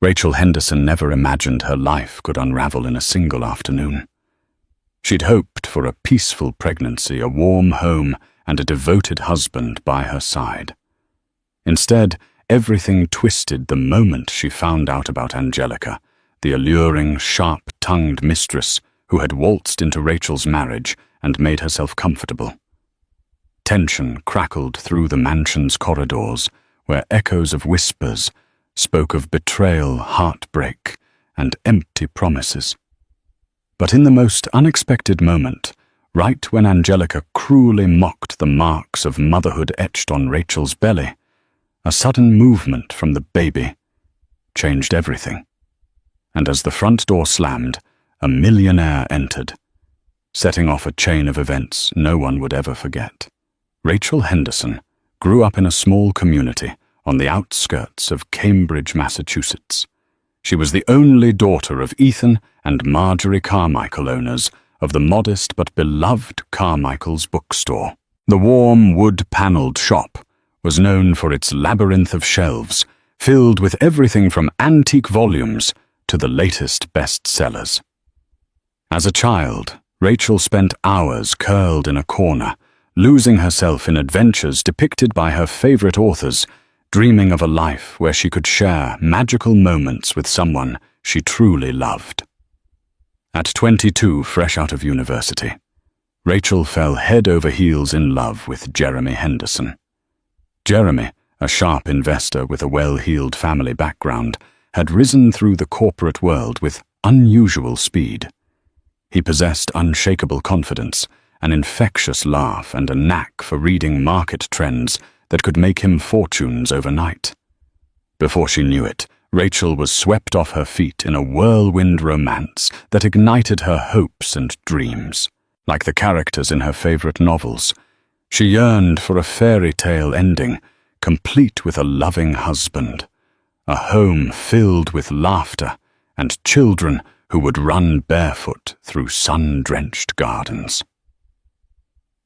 Rachel Henderson never imagined her life could unravel in a single afternoon. She'd hoped for a peaceful pregnancy, a warm home, and a devoted husband by her side. Instead, everything twisted the moment she found out about Angelica, the alluring, sharp-tongued mistress who had waltzed into Rachel's marriage and made herself comfortable. Tension crackled through the mansion's corridors, where echoes of whispers spoke of betrayal, heartbreak, and empty promises. But in the most unexpected moment, right when Angelica cruelly mocked the marks of motherhood etched on Rachel's belly, a sudden movement from the baby changed everything. And as the front door slammed, a millionaire entered, setting off a chain of events no one would ever forget. Rachel Henderson grew up in a small community on the outskirts of Cambridge, Massachusetts. She was the only daughter of Ethan and Marjorie Carmichael, owners of the modest but beloved Carmichael's bookstore. The warm, wood-paneled shop was known for its labyrinth of shelves, filled with everything from antique volumes to the latest bestsellers. As a child, Rachel spent hours curled in a corner, losing herself in adventures depicted by her favorite authors, dreaming of a life where she could share magical moments with someone she truly loved. At 22, fresh out of university, Rachel fell head over heels in love with Jeremy Henderson. Jeremy, a sharp investor with a well-heeled family background, had risen through the corporate world with unusual speed. He possessed unshakable confidence, an infectious laugh, and a knack for reading market trends that could make him fortunes overnight. Before she knew it, Rachel was swept off her feet in a whirlwind romance that ignited her hopes and dreams. Like the characters in her favorite novels, she yearned for a fairy tale ending, complete with a loving husband, a home filled with laughter, and children who would run barefoot through sun-drenched gardens.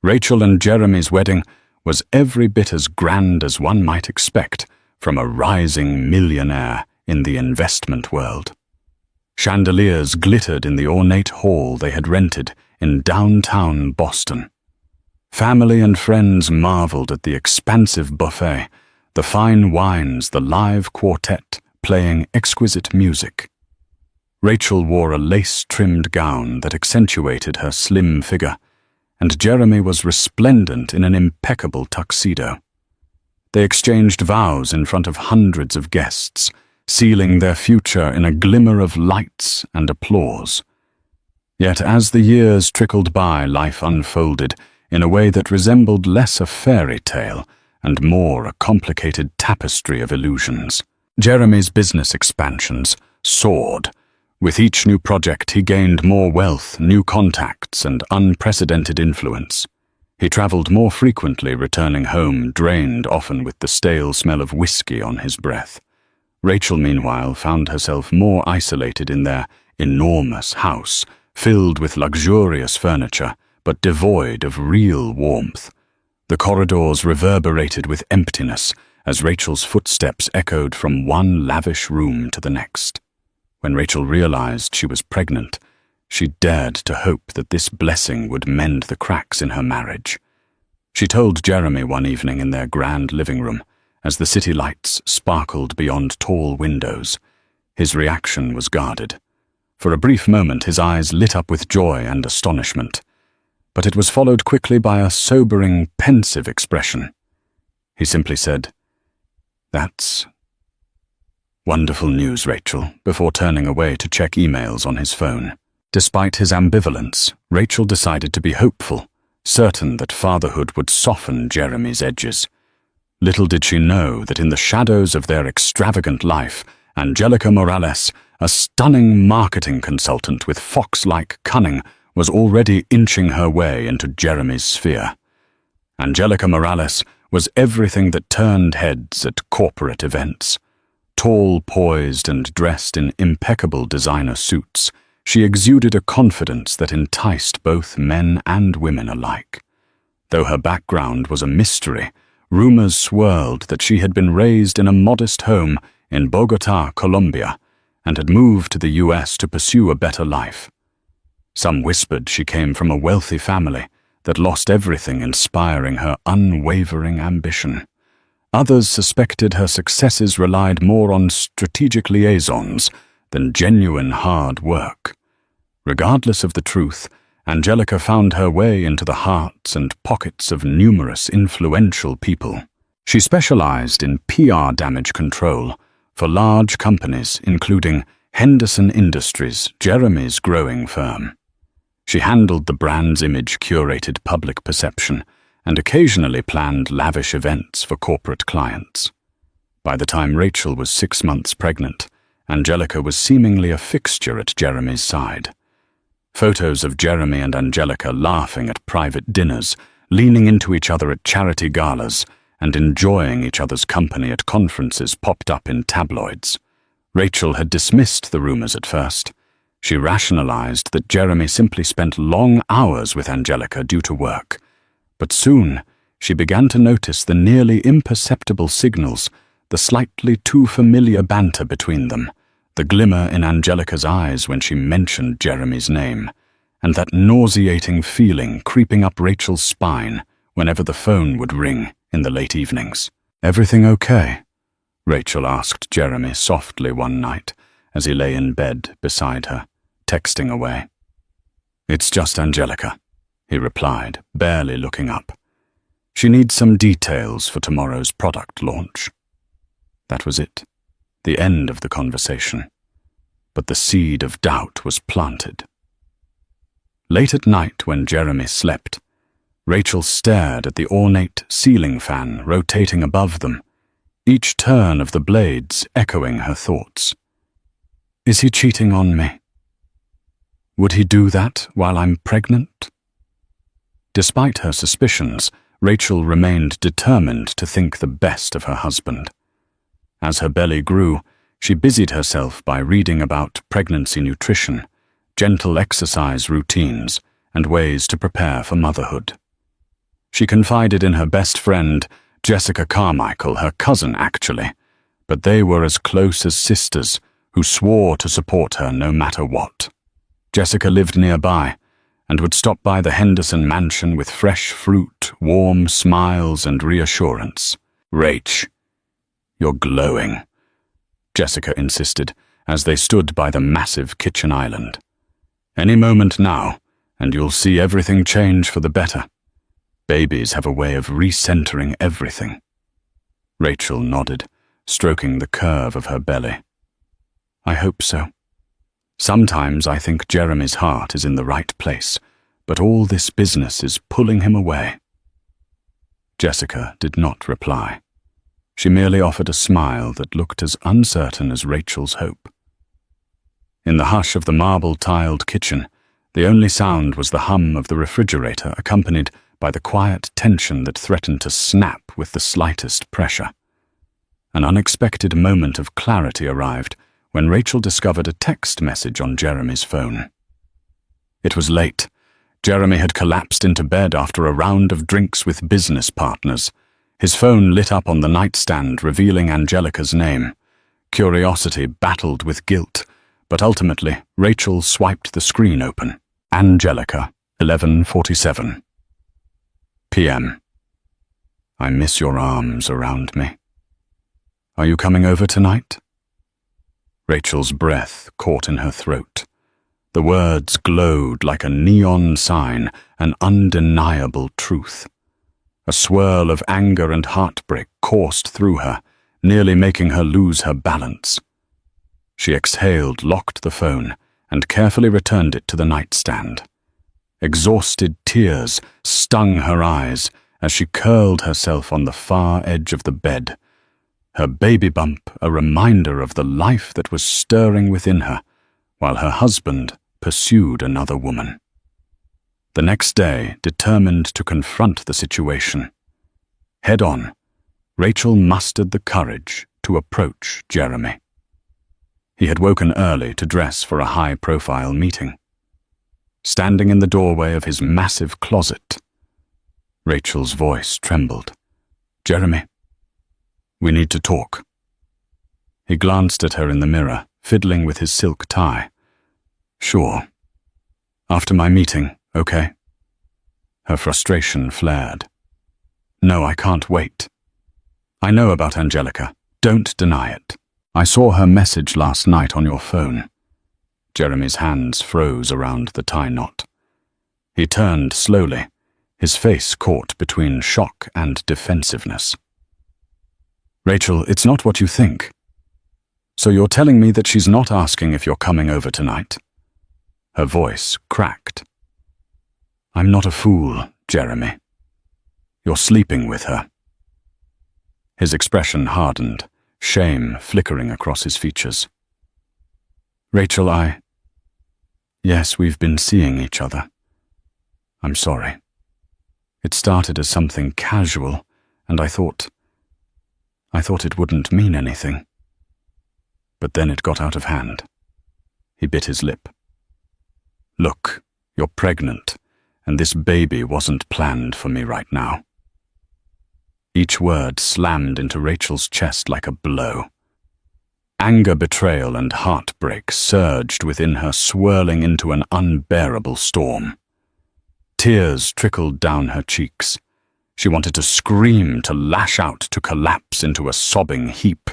Rachel and Jeremy's wedding was every bit as grand as one might expect from a rising millionaire in the investment world. Chandeliers glittered in the ornate hall they had rented in downtown Boston. Family and friends marveled at the expansive buffet, the fine wines, the live quartet playing exquisite music. Rachel wore a lace-trimmed gown that accentuated her slim figure, and Jeremy was resplendent in an impeccable tuxedo. They exchanged vows in front of hundreds of guests, sealing their future in a glimmer of lights and applause. Yet as the years trickled by, life unfolded in a way that resembled less a fairy tale and more a complicated tapestry of illusions. Jeremy's business expansions soared. With each new project, he gained more wealth, new contacts, and unprecedented influence. He traveled more frequently, returning home drained, often with the stale smell of whiskey on his breath. Rachel, meanwhile, found herself more isolated in their enormous house, filled with luxurious furniture, but devoid of real warmth. The corridors reverberated with emptiness as Rachel's footsteps echoed from one lavish room to the next. When Rachel realized she was pregnant, she dared to hope that this blessing would mend the cracks in her marriage. She told Jeremy one evening in their grand living room, as the city lights sparkled beyond tall windows. His reaction was guarded. For a brief moment, his eyes lit up with joy and astonishment, but it was followed quickly by a sobering, pensive expression. He simply said, "That's wonderful news, Rachel," before turning away to check emails on his phone. Despite his ambivalence, Rachel decided to be hopeful, certain that fatherhood would soften Jeremy's edges. Little did she know that in the shadows of their extravagant life, Angelica Morales, a stunning marketing consultant with fox-like cunning, was already inching her way into Jeremy's sphere. Angelica Morales was everything that turned heads at corporate events. Tall, poised, and dressed in impeccable designer suits, she exuded a confidence that enticed both men and women alike. Though her background was a mystery, rumors swirled that she had been raised in a modest home in Bogota, Colombia, and had moved to the US to pursue a better life. Some whispered she came from a wealthy family that lost everything inspiring her unwavering ambition. Others suspected her successes relied more on strategic liaisons than genuine hard work. Regardless of the truth, Angelica found her way into the hearts and pockets of numerous influential people. She specialized in PR damage control for large companies, including Henderson Industries, Jeremy's growing firm. She handled the brand's image-curated public perception and occasionally planned lavish events for corporate clients. By the time Rachel was 6 months pregnant, Angelica was seemingly a fixture at Jeremy's side. Photos of Jeremy and Angelica laughing at private dinners, leaning into each other at charity galas, and enjoying each other's company at conferences popped up in tabloids. Rachel had dismissed the rumors at first. She rationalized that Jeremy simply spent long hours with Angelica due to work. But soon, she began to notice the nearly imperceptible signals, the slightly too familiar banter between them, the glimmer in Angelica's eyes when she mentioned Jeremy's name, and that nauseating feeling creeping up Rachel's spine whenever the phone would ring in the late evenings. "Everything okay?" Rachel asked Jeremy softly one night as he lay in bed beside her, texting away. "It's just Angelica," he replied, barely looking up. "She needs some details for tomorrow's product launch." That was it, the end of the conversation. But the seed of doubt was planted. Late at night, when Jeremy slept, Rachel stared at the ornate ceiling fan rotating above them, each turn of the blades echoing her thoughts. Is he cheating on me? Would he do that while I'm pregnant? Despite her suspicions, Rachel remained determined to think the best of her husband. As her belly grew, she busied herself by reading about pregnancy nutrition, gentle exercise routines, and ways to prepare for motherhood. She confided in her best friend, Jessica Carmichael, her cousin actually, but they were as close as sisters who swore to support her no matter what. Jessica lived nearby and would stop by the Henderson mansion with fresh fruit, warm smiles, and reassurance. "Rach, you're glowing," Jessica insisted as they stood by the massive kitchen island. "Any moment now, and you'll see everything change for the better. Babies have a way of recentering everything." Rachel nodded, stroking the curve of her belly. "I hope so. Sometimes I think Jeremy's heart is in the right place, but all this business is pulling him away." Jessica did not reply. She merely offered a smile that looked as uncertain as Rachel's hope. In the hush of the marble-tiled kitchen, the only sound was the hum of the refrigerator, accompanied by the quiet tension that threatened to snap with the slightest pressure. An unexpected moment of clarity arrived when Rachel discovered a text message on Jeremy's phone. It was late. Jeremy had collapsed into bed after a round of drinks with business partners. His phone lit up on the nightstand, revealing Angelica's name. Curiosity battled with guilt, but ultimately Rachel swiped the screen open. Angelica, 11:47 p.m. "I miss your arms around me. Are you coming over tonight?" Rachel's breath caught in her throat. The words glowed like a neon sign, an undeniable truth. A swirl of anger and heartbreak coursed through her, nearly making her lose her balance. She exhaled, locked the phone, and carefully returned it to the nightstand. Exhausted tears stung her eyes as she curled herself on the far edge of the bed, her baby bump a reminder of the life that was stirring within her, while her husband pursued another woman. The next day, determined to confront the situation, head on, Rachel mustered the courage to approach Jeremy. He had woken early to dress for a high-profile meeting. Standing in the doorway of his massive closet, Rachel's voice trembled. "Jeremy, we need to talk." He glanced at her in the mirror, fiddling with his silk tie. "Sure. After my meeting, okay?" Her frustration flared. "No, I can't wait. I know about Angelica. Don't deny it. I saw her message last night on your phone." Jeremy's hands froze around the tie knot. He turned slowly, his face caught between shock and defensiveness. "Rachel, it's not what you think. So you're telling me that she's not asking if you're coming over tonight?" Her voice cracked. "I'm not a fool, Jeremy. You're sleeping with her." His expression hardened, shame flickering across his features. "Rachel, Yes, we've been seeing each other. I'm sorry. It started as something casual, and I thought it wouldn't mean anything. But then it got out of hand." He bit his lip. "Look, you're pregnant, and this baby wasn't planned for me right now." Each word slammed into Rachel's chest like a blow. Anger, betrayal, and heartbreak surged within her, swirling into an unbearable storm. Tears trickled down her cheeks. She wanted to scream, to lash out, to collapse into a sobbing heap.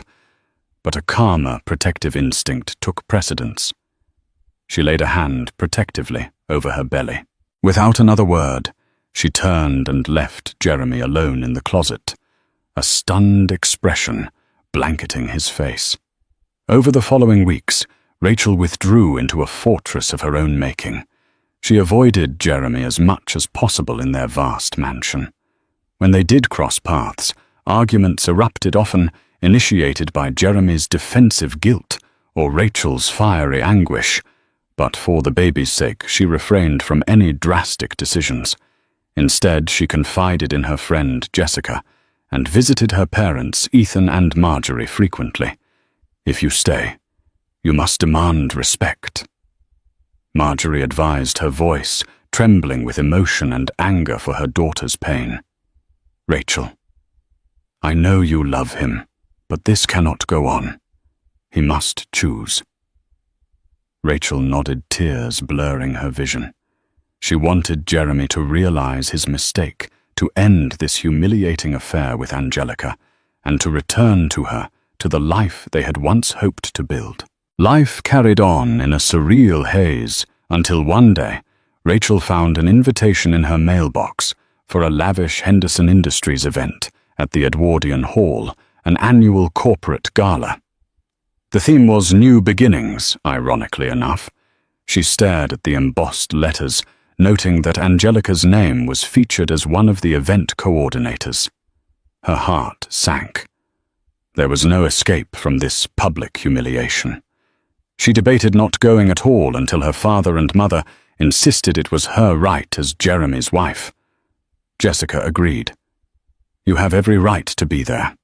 But a calmer, protective instinct took precedence. She laid a hand protectively over her belly. Without another word, she turned and left Jeremy alone in the closet, a stunned expression blanketing his face. Over the following weeks, Rachel withdrew into a fortress of her own making. She avoided Jeremy as much as possible in their vast mansion. When they did cross paths, arguments erupted, often initiated by Jeremy's defensive guilt or Rachel's fiery anguish. But for the baby's sake, she refrained from any drastic decisions. Instead, she confided in her friend Jessica and visited her parents, Ethan and Marjorie, frequently. "If you stay, you must demand respect." Marjorie advised, her voice trembling with emotion and anger for her daughter's pain. "Rachel, I know you love him, but this cannot go on. He must choose." Rachel nodded, tears blurring her vision. She wanted Jeremy to realize his mistake, to end this humiliating affair with Angelica, and to return to her, to the life they had once hoped to build. Life carried on in a surreal haze until one day, Rachel found an invitation in her mailbox for a lavish Henderson Industries event at the Edwardian Hall, an annual corporate gala. The theme was New Beginnings, ironically enough. She stared at the embossed letters, noting that Angelica's name was featured as one of the event coordinators. Her heart sank. There was no escape from this public humiliation. She debated not going at all until her father and mother insisted it was her right as Jeremy's wife. Jessica agreed. "You have every right to be there.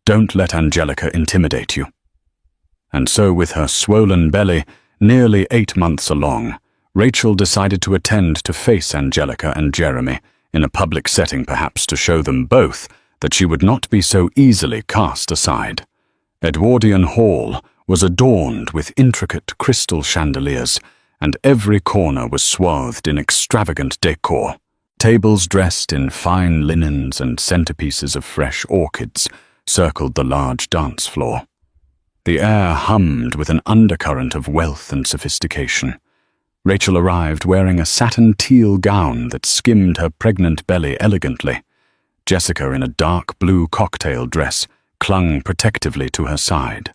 Don't let Angelica intimidate you." And so, with her swollen belly nearly 8 months along, Rachel decided to attend to face Angelica and Jeremy, in a public setting perhaps to show them both that she would not be so easily cast aside. Edwardian Hall was adorned with intricate crystal chandeliers, and every corner was swathed in extravagant decor. Tables dressed in fine linens and centerpieces of fresh orchids circled the large dance floor. The air hummed with an undercurrent of wealth and sophistication. Rachel arrived wearing a satin teal gown that skimmed her pregnant belly elegantly. Jessica, in a dark blue cocktail dress, clung protectively to her side.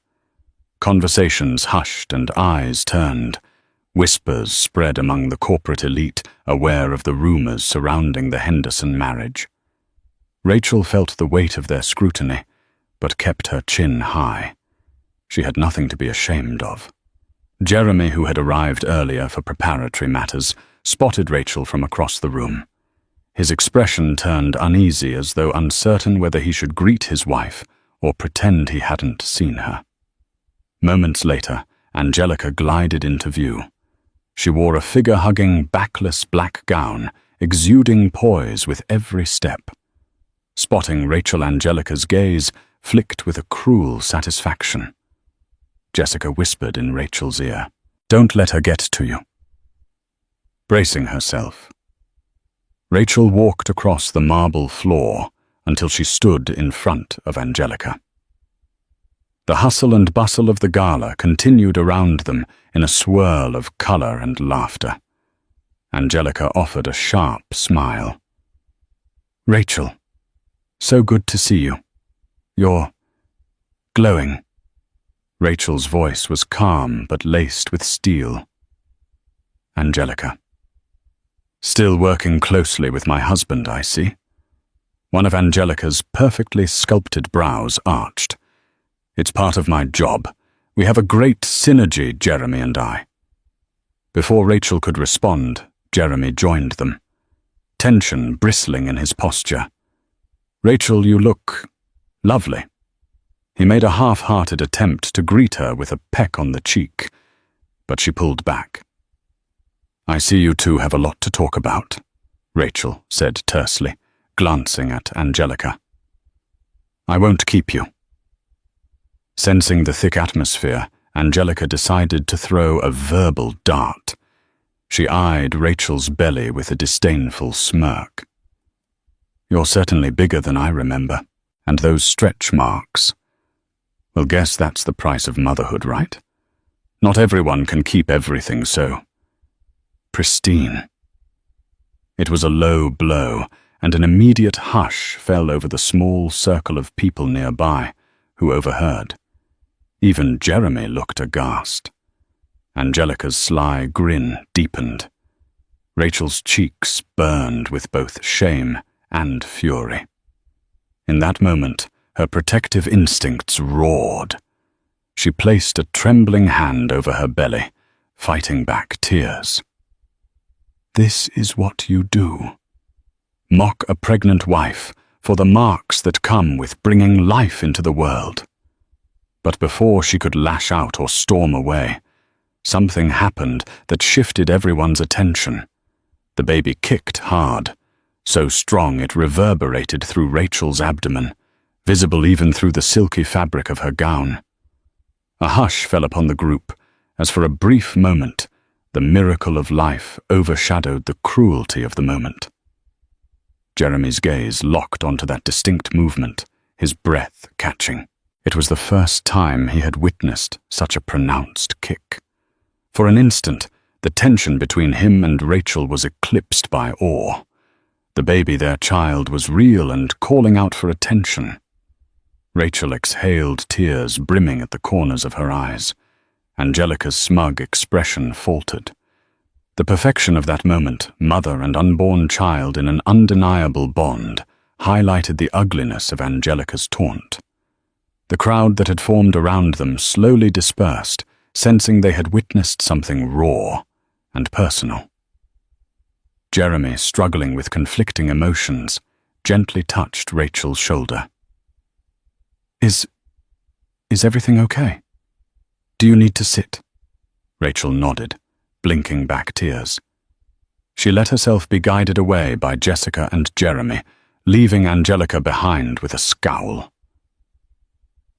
Conversations hushed and eyes turned. Whispers spread among the corporate elite, aware of the rumors surrounding the Henderson marriage. Rachel felt the weight of their scrutiny, but kept her chin high. She had nothing to be ashamed of. Jeremy, who had arrived earlier for preparatory matters, spotted Rachel from across the room. His expression turned uneasy, as though uncertain whether he should greet his wife or pretend he hadn't seen her. Moments later, Angelica glided into view. She wore a figure-hugging, backless black gown, exuding poise with every step. Spotting Rachel, Angelica's gaze flicked with a cruel satisfaction. Jessica whispered in Rachel's ear. "Don't let her get to you." Bracing herself, Rachel walked across the marble floor until she stood in front of Angelica. The hustle and bustle of the gala continued around them in a swirl of color and laughter. Angelica offered a sharp smile. "Rachel, so good to see you. You're glowing." Rachel's voice was calm but laced with steel. "Angelica. Still working closely with my husband, I see." One of Angelica's perfectly sculpted brows arched. "It's part of my job. We have a great synergy, Jeremy and I." Before Rachel could respond, Jeremy joined them, tension bristling in his posture. "Rachel, you look lovely." He made a half-hearted attempt to greet her with a peck on the cheek, but she pulled back. "I see you two have a lot to talk about," Rachel said tersely, glancing at Angelica. "I won't keep you." Sensing the thick atmosphere, Angelica decided to throw a verbal dart. She eyed Rachel's belly with a disdainful smirk. "You're certainly bigger than I remember, and those stretch marks. Well, guess that's the price of motherhood, right? Not everyone can keep everything so pristine." It was a low blow, and an immediate hush fell over the small circle of people nearby, who overheard. Even Jeremy looked aghast. Angelica's sly grin deepened. Rachel's cheeks burned with both shame and fury. In that moment, her protective instincts roared. She placed a trembling hand over her belly, fighting back tears. "This is what you do. Mock a pregnant wife for the marks that come with bringing life into the world." But before she could lash out or storm away, something happened that shifted everyone's attention. The baby kicked hard, so strong it reverberated through Rachel's abdomen, visible even through the silky fabric of her gown. A hush fell upon the group, as for a brief moment, the miracle of life overshadowed the cruelty of the moment. Jeremy's gaze locked onto that distinct movement, his breath catching. It was the first time he had witnessed such a pronounced kick. For an instant, the tension between him and Rachel was eclipsed by awe. The baby, their child, was real and calling out for attention. Rachel exhaled, tears brimming at the corners of her eyes. Angelica's smug expression faltered. The perfection of that moment, mother and unborn child in an undeniable bond, highlighted the ugliness of Angelica's taunt. The crowd that had formed around them slowly dispersed, sensing they had witnessed something raw and personal. Jeremy, struggling with conflicting emotions, gently touched Rachel's shoulder. Is everything okay? Do you need to sit?" Rachel nodded, blinking back tears. She let herself be guided away by Jessica and Jeremy, leaving Angelica behind with a scowl.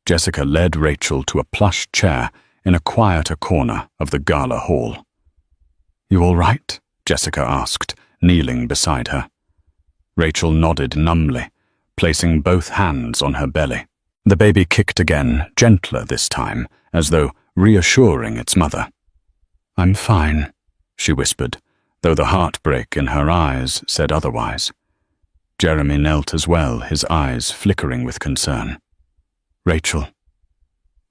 Jessica led Rachel to a plush chair in a quieter corner of the gala hall. "You all right?" Jessica asked, kneeling beside her. Rachel nodded numbly, placing both hands on her belly. The baby kicked again, gentler this time, as though reassuring its mother. "I'm fine," she whispered, though the heartbreak in her eyes said otherwise. Jeremy knelt as well, his eyes flickering with concern. "Rachel,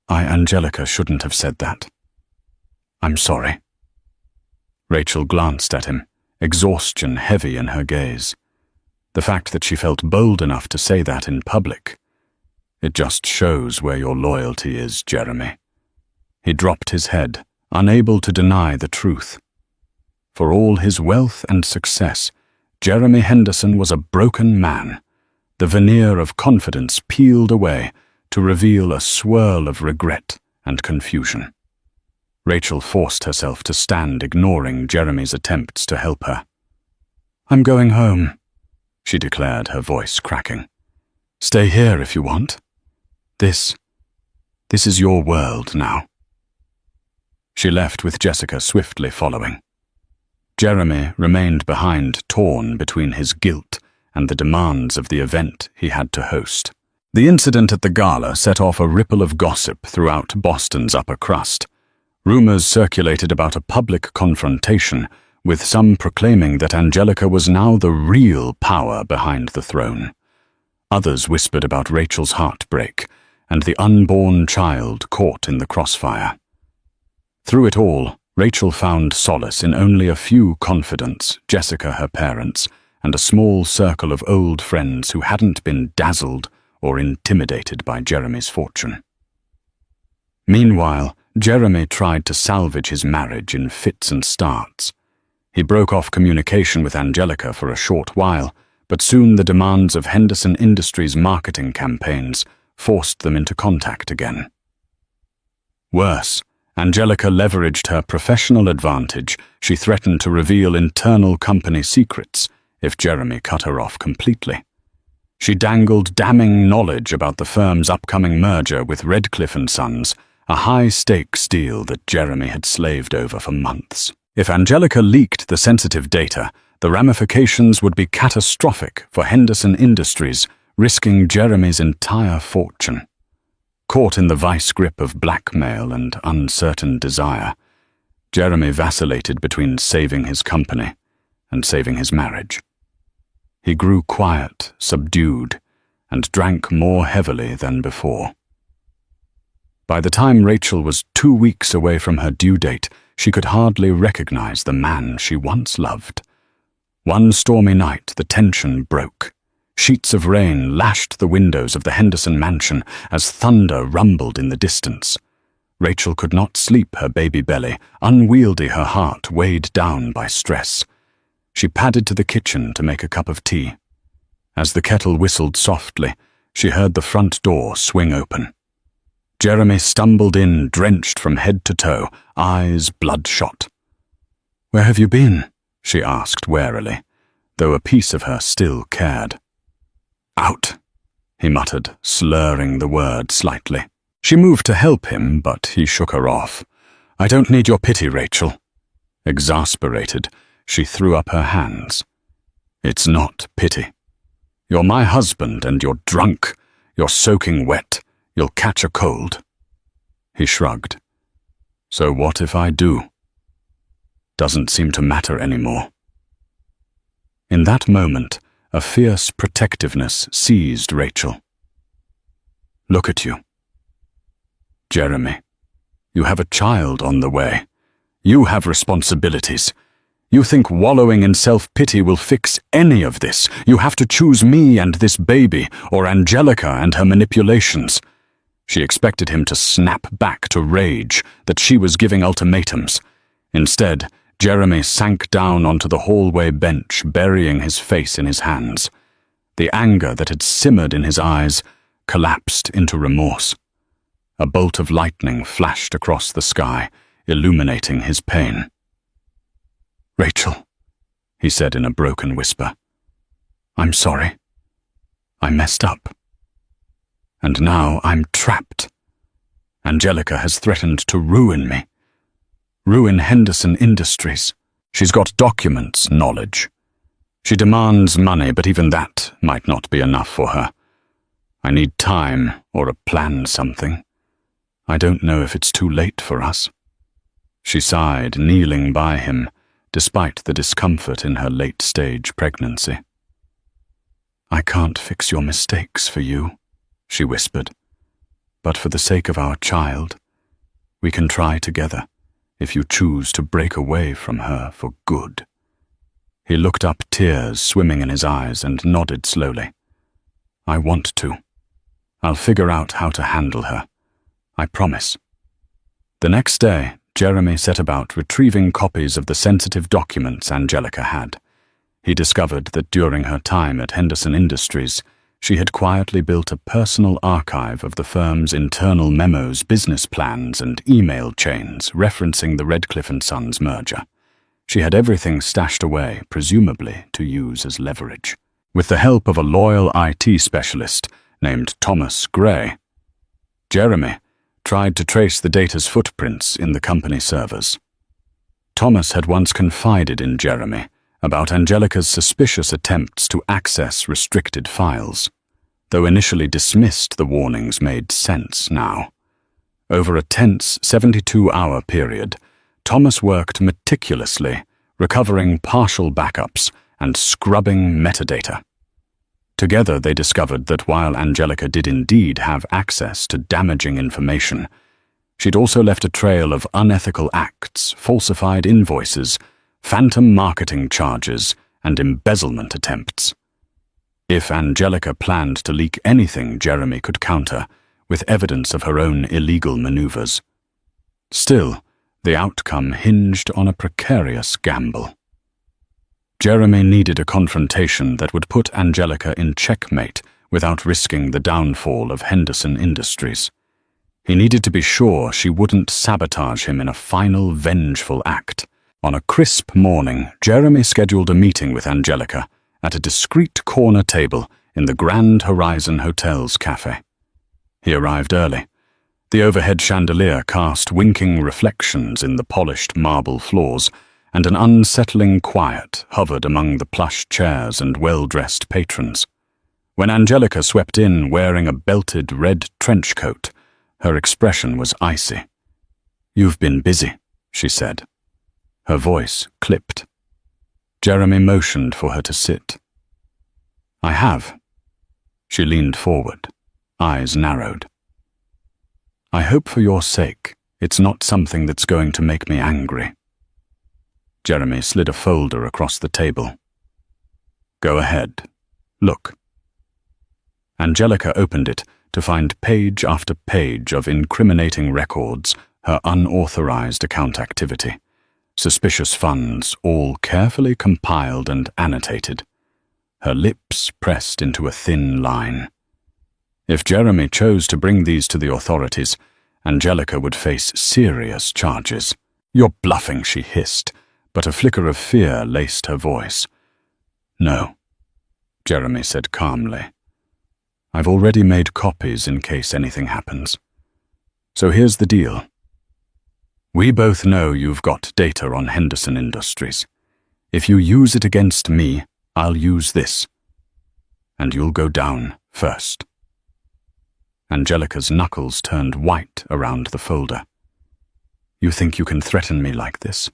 Angelica shouldn't have said that. I'm sorry." Rachel glanced at him, exhaustion heavy in her gaze. The fact that she felt bold enough to say that in public, it just shows where your loyalty is, Jeremy. He dropped his head, unable to deny the truth. For all his wealth and success, Jeremy Henderson was a broken man. The veneer of confidence peeled away to reveal a swirl of regret and confusion. Rachel forced herself to stand, ignoring Jeremy's attempts to help her. "I'm going home," she declared, her voice cracking. "Stay here if you want. This is your world now." She left with Jessica swiftly following. Jeremy remained behind, torn between his guilt and the demands of the event he had to host. The incident at the gala set off a ripple of gossip throughout Boston's upper crust. Rumors circulated about a public confrontation, with some proclaiming that Angelica was now the real power behind the throne. Others whispered about Rachel's heartbreak and the unborn child caught in the crossfire. Through it all, Rachel found solace in only a few confidants, Jessica, her parents, and a small circle of old friends who hadn't been dazzled or intimidated by Jeremy's fortune. Meanwhile, Jeremy tried to salvage his marriage in fits and starts. He broke off communication with Angelica for a short while, but soon the demands of Henderson Industries' marketing campaigns forced them into contact again. Worse, Angelica leveraged her professional advantage. She threatened to reveal internal company secrets if Jeremy cut her off completely. She dangled damning knowledge about the firm's upcoming merger with Redcliffe & Sons, a high-stakes deal that Jeremy had slaved over for months. If Angelica leaked the sensitive data, the ramifications would be catastrophic for Henderson Industries, risking Jeremy's entire fortune. Caught in the vice grip of blackmail and uncertain desire, Jeremy vacillated between saving his company and saving his marriage. He grew quiet, subdued, and drank more heavily than before. By the time Rachel was 2 weeks away from her due date, she could hardly recognize the man she once loved. One stormy night, the tension broke. Sheets of rain lashed the windows of the Henderson mansion as thunder rumbled in the distance. Rachel could not sleep, her baby belly, unwieldy, her heart weighed down by stress. She padded to the kitchen to make a cup of tea. As the kettle whistled softly, she heard the front door swing open. Jeremy stumbled in, drenched from head to toe, eyes bloodshot. "Where have you been?" she asked warily, though a piece of her still cared. "Out," he muttered, slurring the word slightly. She moved to help him, but he shook her off. "I don't need your pity, Rachel." Exasperated, she threw up her hands. "It's not pity. You're my husband and you're drunk. You're soaking wet. You'll catch a cold." He shrugged. "So what if I do?" "Doesn't seem to matter anymore." In that moment, a fierce protectiveness seized Rachel. "Look at you. Jeremy, you have a child on the way. You have responsibilities. You think wallowing in self-pity will fix any of this. You have to choose me and this baby, or Angelica and her manipulations." She expected him to snap back to rage, that she was giving ultimatums. Instead, Jeremy sank down onto the hallway bench, burying his face in his hands. The anger that had simmered in his eyes collapsed into remorse. A bolt of lightning flashed across the sky, illuminating his pain. "Rachel," he said in a broken whisper, "I'm sorry. I messed up. And now I'm trapped. Angelica has threatened to ruin me. Ruin Henderson Industries. She's got documents, knowledge. She demands money, but even that might not be enough for her. I need time or a plan something. I don't know if it's too late for us." She sighed, kneeling by him, despite the discomfort in her late-stage pregnancy. "I can't fix your mistakes for you," she whispered, "but for the sake of our child, we can try together if you choose to break away from her for good." He looked up, tears swimming in his eyes, and nodded slowly. "I want to. I'll figure out how to handle her. I promise." The next day, Jeremy set about retrieving copies of the sensitive documents Angelica had. He discovered that during her time at Henderson Industries, she had quietly built a personal archive of the firm's internal memos, business plans, and email chains referencing the Redcliffe & Sons merger. She had everything stashed away, presumably to use as leverage. With the help of a loyal IT specialist named Thomas Gray, Jeremy tried to trace the data's footprints in the company servers. Thomas had once confided in Jeremy about Angelica's suspicious attempts to access restricted files. Though initially dismissed, the warnings made sense now. Over a tense 72-hour period, Thomas worked meticulously, recovering partial backups and scrubbing metadata. Together they discovered that while Angelica did indeed have access to damaging information, she'd also left a trail of unethical acts, falsified invoices, phantom marketing charges, and embezzlement attempts. If Angelica planned to leak anything, Jeremy could counter with evidence of her own illegal maneuvers. Still, the outcome hinged on a precarious gamble. Jeremy needed a confrontation that would put Angelica in checkmate without risking the downfall of Henderson Industries. He needed to be sure she wouldn't sabotage him in a final vengeful act. On a crisp morning, Jeremy scheduled a meeting with Angelica at a discreet corner table in the Grand Horizon Hotel's cafe. He arrived early. The overhead chandelier cast winking reflections in the polished marble floors, and an unsettling quiet hovered among the plush chairs and well-dressed patrons. When Angelica swept in wearing a belted red trench coat, her expression was icy. "You've been busy," she said. Her voice clipped. Jeremy motioned for her to sit. "I have." She leaned forward, eyes narrowed. "I hope for your sake it's not something that's going to make me angry." Jeremy slid a folder across the table. "Go ahead. Look." Angelica opened it to find page after page of incriminating records, her unauthorized account activity, suspicious funds, all carefully compiled and annotated. Her lips pressed into a thin line. If Jeremy chose to bring these to the authorities, Angelica would face serious charges. "You're bluffing," she hissed, but a flicker of fear laced her voice. "No," Jeremy said calmly. "I've already made copies in case anything happens. So here's the deal. We both know you've got data on Henderson Industries. If you use it against me, I'll use this. And you'll go down first." Angelica's knuckles turned white around the folder. "You think you can threaten me like this?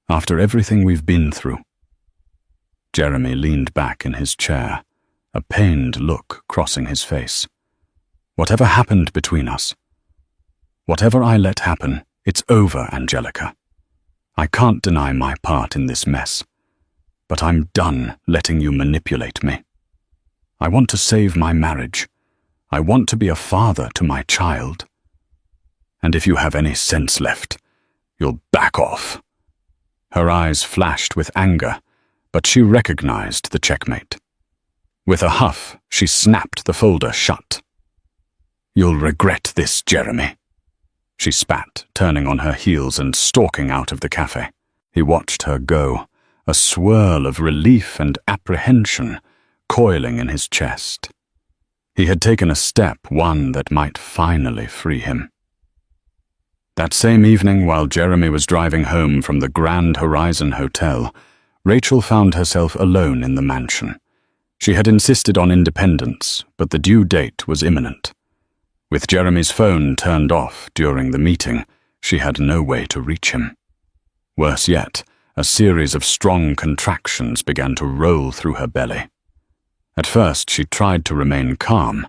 After everything we've been through?" Jeremy leaned back in his chair, a pained look crossing his face. "Whatever happened between us, whatever I let happen, it's over, Angelica. I can't deny my part in this mess, but I'm done letting you manipulate me. I want to save my marriage. I want to be a father to my child. And if you have any sense left, you'll back off." Her eyes flashed with anger, but she recognized the checkmate. With a huff, she snapped the folder shut. "You'll regret this, Jeremy," she spat, turning on her heels and stalking out of the cafe. He watched her go, a swirl of relief and apprehension coiling in his chest. He had taken a step, one that might finally free him. That same evening, while Jeremy was driving home from the Grand Horizon Hotel, Rachel found herself alone in the mansion. She had insisted on independence, but the due date was imminent. With Jeremy's phone turned off during the meeting, she had no way to reach him. Worse yet, a series of strong contractions began to roll through her belly. At first, she tried to remain calm.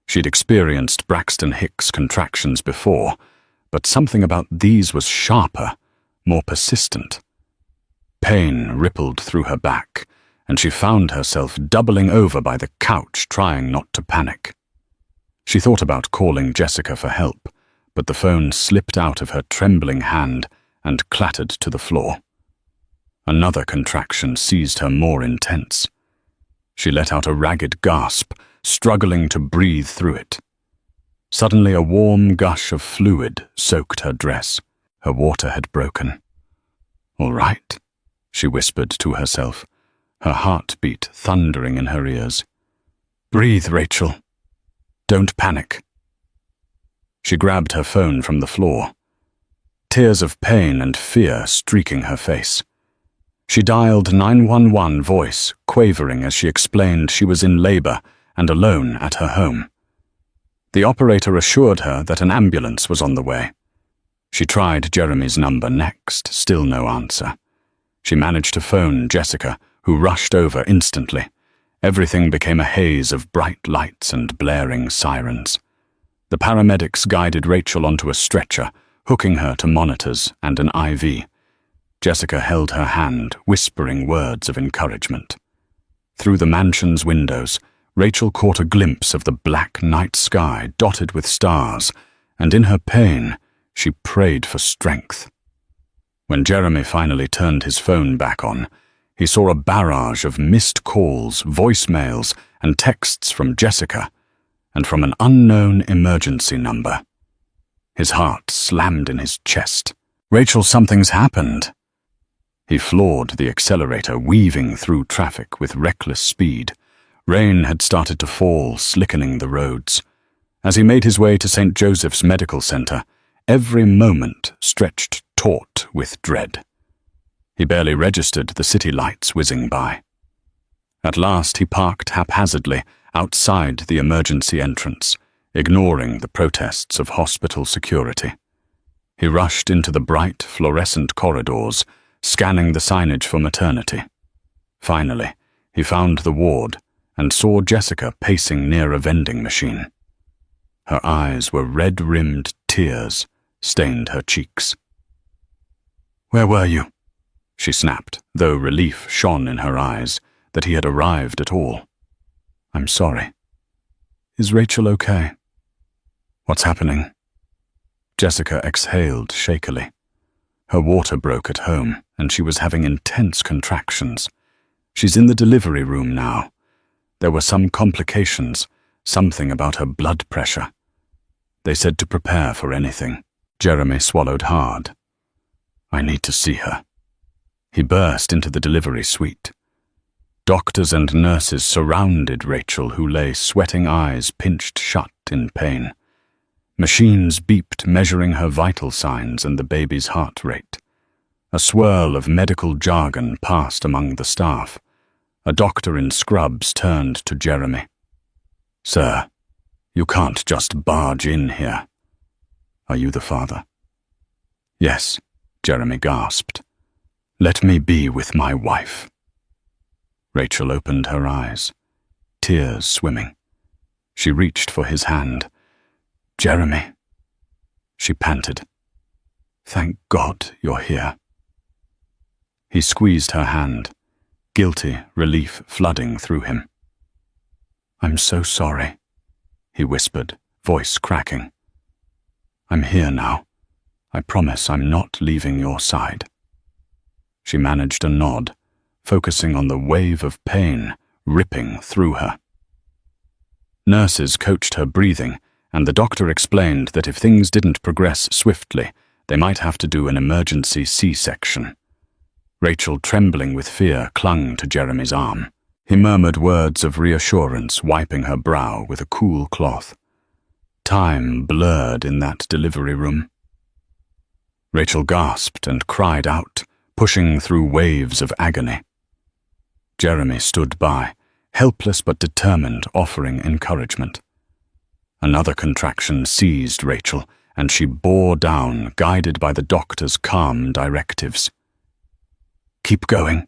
She'd experienced Braxton Hicks contractions before, but something about these was sharper, more persistent. Pain rippled through her back, and she found herself doubling over by the couch, trying not to panic. She thought about calling Jessica for help, but the phone slipped out of her trembling hand and clattered to the floor. Another contraction seized her more intense. She let out a ragged gasp, struggling to breathe through it. Suddenly a warm gush of fluid soaked her dress. Her water had broken. "All right," she whispered to herself, her heartbeat thundering in her ears. "Breathe, Rachel. Don't panic." She grabbed her phone from the floor, tears of pain and fear streaking her face. She dialed 911, voice quavering as she explained she was in labor and alone at her home. The operator assured her that an ambulance was on the way. She tried Jeremy's number next, still no answer. She managed to phone Jessica, who rushed over instantly. Everything became a haze of bright lights and blaring sirens. The paramedics guided Rachel onto a stretcher, hooking her to monitors and an IV. Jessica held her hand, whispering words of encouragement. Through the mansion's windows, Rachel caught a glimpse of the black night sky dotted with stars, and in her pain, she prayed for strength. When Jeremy finally turned his phone back on, he saw a barrage of missed calls, voicemails, and texts from Jessica, and from an unknown emergency number. His heart slammed in his chest. "Rachel, something's happened." He floored the accelerator, weaving through traffic with reckless speed. Rain had started to fall, slickening the roads. As he made his way to St. Joseph's Medical Center, every moment stretched taut with dread. He barely registered the city lights whizzing by. At last he parked haphazardly outside the emergency entrance, ignoring the protests of hospital security. He rushed into the bright, fluorescent corridors, scanning the signage for maternity. Finally, he found the ward and saw Jessica pacing near a vending machine. Her eyes were red-rimmed tears stained her cheeks. "Where were you?" she snapped, though relief shone in her eyes that he had arrived at all. "I'm sorry. Is Rachel okay?" "What's happening?" Jessica exhaled shakily. Her water broke at home, and she was having intense contractions. She's in the delivery room now. There were some complications, something about her blood pressure. They said to prepare for anything. Jeremy swallowed hard. "I need to see her." He burst into the delivery suite. Doctors and nurses surrounded Rachel, who lay, sweating eyes pinched shut in pain. Machines beeped, measuring her vital signs and the baby's heart rate. A swirl of medical jargon passed among the staff. A doctor in scrubs turned to Jeremy. "Sir, you can't just barge in here." "Are you the father?" "Yes," Jeremy gasped. "Let me be with my wife." Rachel opened her eyes, tears swimming. She reached for his hand. "Jeremy," she panted. "Thank God you're here." He squeezed her hand, guilty relief flooding through him. "I'm so sorry," he whispered, voice cracking. "I'm here now. I promise I'm not leaving your side." She managed a nod, focusing on the wave of pain ripping through her. Nurses coached her breathing, and the doctor explained that if things didn't progress swiftly, they might have to do an emergency C-section. Rachel, trembling with fear, clung to Jeremy's arm. He murmured words of reassurance, wiping her brow with a cool cloth. Time blurred in that delivery room. Rachel gasped and cried out, pushing through waves of agony. Jeremy stood by, helpless but determined, offering encouragement. Another contraction seized Rachel, and she bore down, guided by the doctor's calm directives. "Keep going,"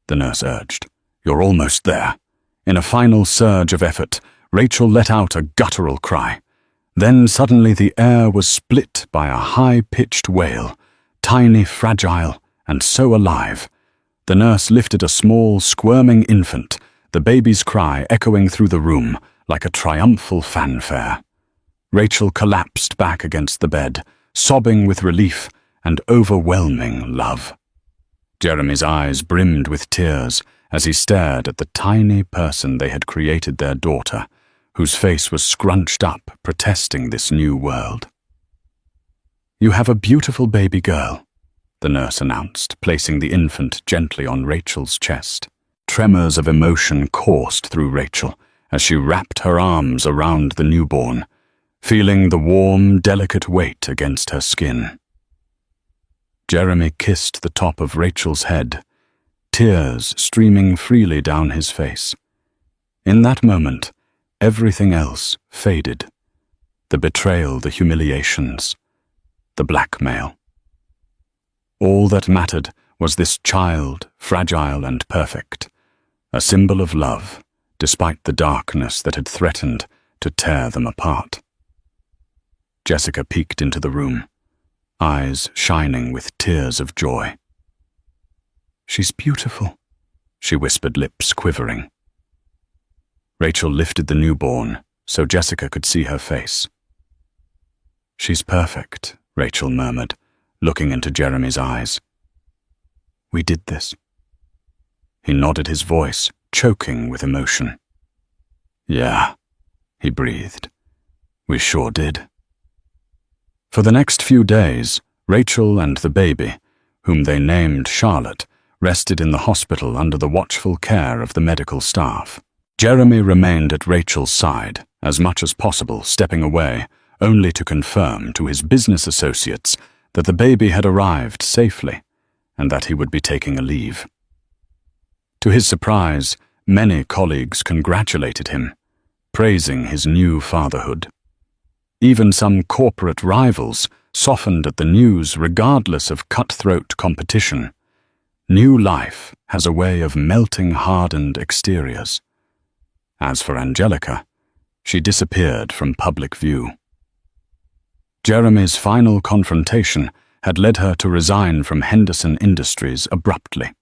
the nurse urged. "You're almost there." In a final surge of effort, Rachel let out a guttural cry. Then suddenly the air was split by a high-pitched wail, tiny, fragile, and so alive. The nurse lifted a small, squirming infant, the baby's cry echoing through the room like a triumphal fanfare. Rachel collapsed back against the bed, sobbing with relief and overwhelming love. Jeremy's eyes brimmed with tears as he stared at the tiny person they had created their daughter, whose face was scrunched up, protesting this new world. "You have a beautiful baby girl," the nurse announced, placing the infant gently on Rachel's chest. Tremors of emotion coursed through Rachel as she wrapped her arms around the newborn. feeling the warm, delicate weight against her skin. Jeremy kissed the top of Rachel's head, tears streaming freely down his face. In that moment, everything else faded. The betrayal, the humiliations, the blackmail. All that mattered was this child, fragile and perfect, a symbol of love, despite the darkness that had threatened to tear them apart. Jessica peeked into the room, eyes shining with tears of joy. "She's beautiful," she whispered, lips quivering. Rachel lifted the newborn so Jessica could see her face. "She's perfect," Rachel murmured, looking into Jeremy's eyes. "We did this." He nodded, his voice choking with emotion. "Yeah," he breathed. "We sure did." For the next few days, Rachel and the baby, whom they named Charlotte, rested in the hospital under the watchful care of the medical staff. Jeremy remained at Rachel's side, as much as possible, stepping away, only to confirm to his business associates that the baby had arrived safely and that he would be taking a leave. To his surprise, many colleagues congratulated him, praising his new fatherhood. Even some corporate rivals softened at the news regardless of cutthroat competition. New life has a way of melting hardened exteriors. As for Angelica, she disappeared from public view. Jeremy's final confrontation had led her to resign from Henderson Industries abruptly.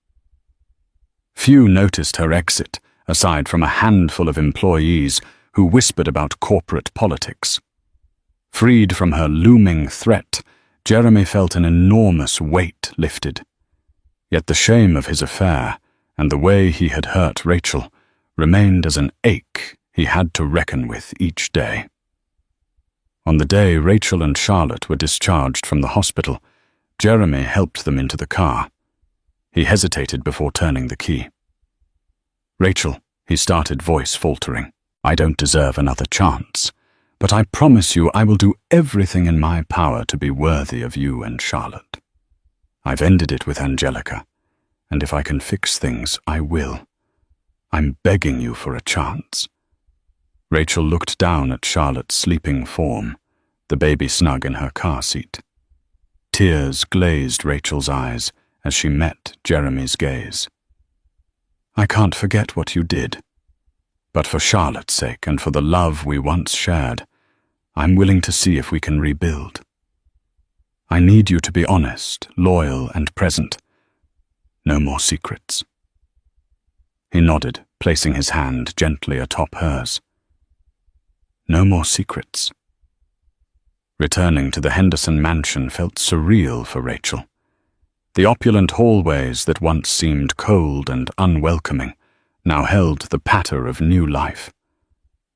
Few noticed her exit, aside from a handful of employees who whispered about corporate politics. Freed from her looming threat, Jeremy felt an enormous weight lifted. Yet the shame of his affair and the way he had hurt Rachel remained as an ache he had to reckon with each day. On the day Rachel and Charlotte were discharged from the hospital, Jeremy helped them into the car. He hesitated before turning the key. "Rachel," he started, voice faltering, "I don't deserve another chance, but I promise you I will do everything in my power to be worthy of you and Charlotte. I've ended it with Angelica, and if I can fix things, I will. I'm begging you for a chance." Rachel looked down at Charlotte's sleeping form, the baby snug in her car seat. Tears glazed Rachel's eyes as she met Jeremy's gaze. "I can't forget what you did, but for Charlotte's sake and for the love we once shared, I'm willing to see if we can rebuild. I need you to be honest, loyal, and present. No more secrets." He nodded, placing his hand gently atop hers. No more secrets. Returning to the Henderson mansion felt surreal for Rachel. The opulent hallways that once seemed cold and unwelcoming now held the patter of new life.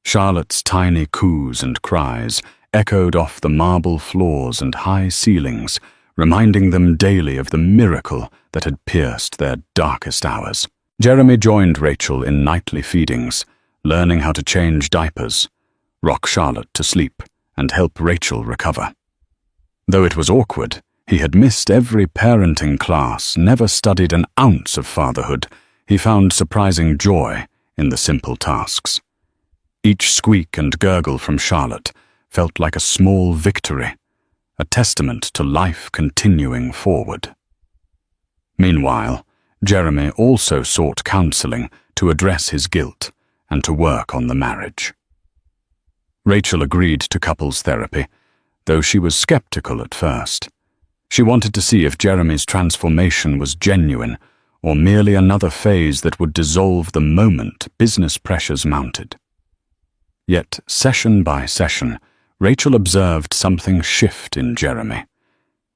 Charlotte's tiny coos and cries echoed off the marble floors and high ceilings, reminding them daily of the miracle that had pierced their darkest hours. Jeremy joined Rachel in nightly feedings, learning how to change diapers, rock Charlotte to sleep, and help Rachel recover. Though it was awkward, he had missed every parenting class, never studied an ounce of fatherhood. He found surprising joy in the simple tasks. Each squeak and gurgle from Charlotte felt like a small victory, a testament to life continuing forward. Meanwhile, Jeremy also sought counseling to address his guilt and to work on the marriage. Rachel agreed to couples therapy, though she was skeptical at first. She wanted to see if Jeremy's transformation was genuine or merely another phase that would dissolve the moment business pressures mounted. Yet, session by session, Rachel observed something shift in Jeremy.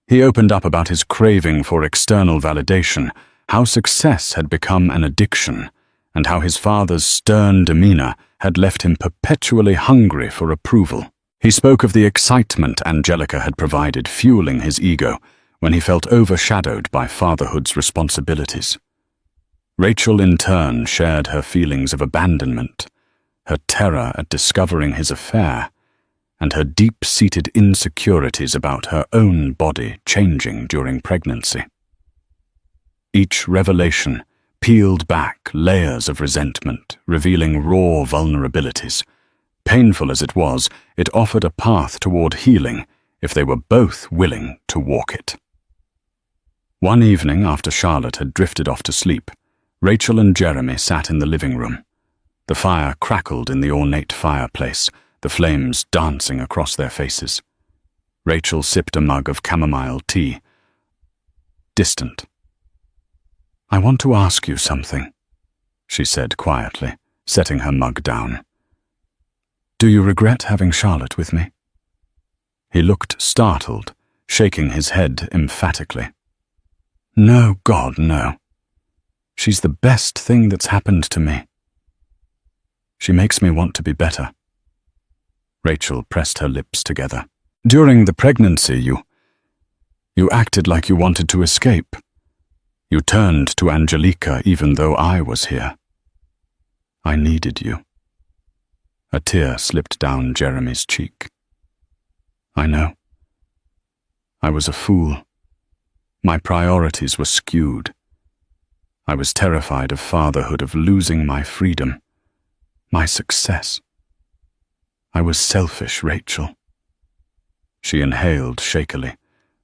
He opened up about his craving for external validation, how success had become an addiction, and how his father's stern demeanor had left him perpetually hungry for approval. He spoke of the excitement Angelica had provided, fueling his ego, when he felt overshadowed by fatherhood's responsibilities. Rachel, in turn, shared her feelings of abandonment, her terror at discovering his affair, and her deep-seated insecurities about her own body changing during pregnancy. Each revelation peeled back layers of resentment, revealing raw vulnerabilities. Painful as it was, it offered a path toward healing if they were both willing to walk it. One evening, after Charlotte had drifted off to sleep, Rachel and Jeremy sat in the living room. The fire crackled in the ornate fireplace, the flames dancing across their faces. Rachel sipped a mug of chamomile tea. Distant. "I want to ask you something," she said quietly, setting her mug down. "Do you regret having Charlotte with me?" He looked startled, shaking his head emphatically. "No, God, no. She's the best thing that's happened to me. She makes me want to be better." Rachel pressed her lips together. "During the pregnancy, you acted like you wanted to escape. You turned to Angelica even though I was here. I needed you." A tear slipped down Jeremy's cheek. "I know. I was a fool. My priorities were skewed. I was terrified of fatherhood, of losing my freedom, my success. I was selfish, Rachel." She inhaled shakily,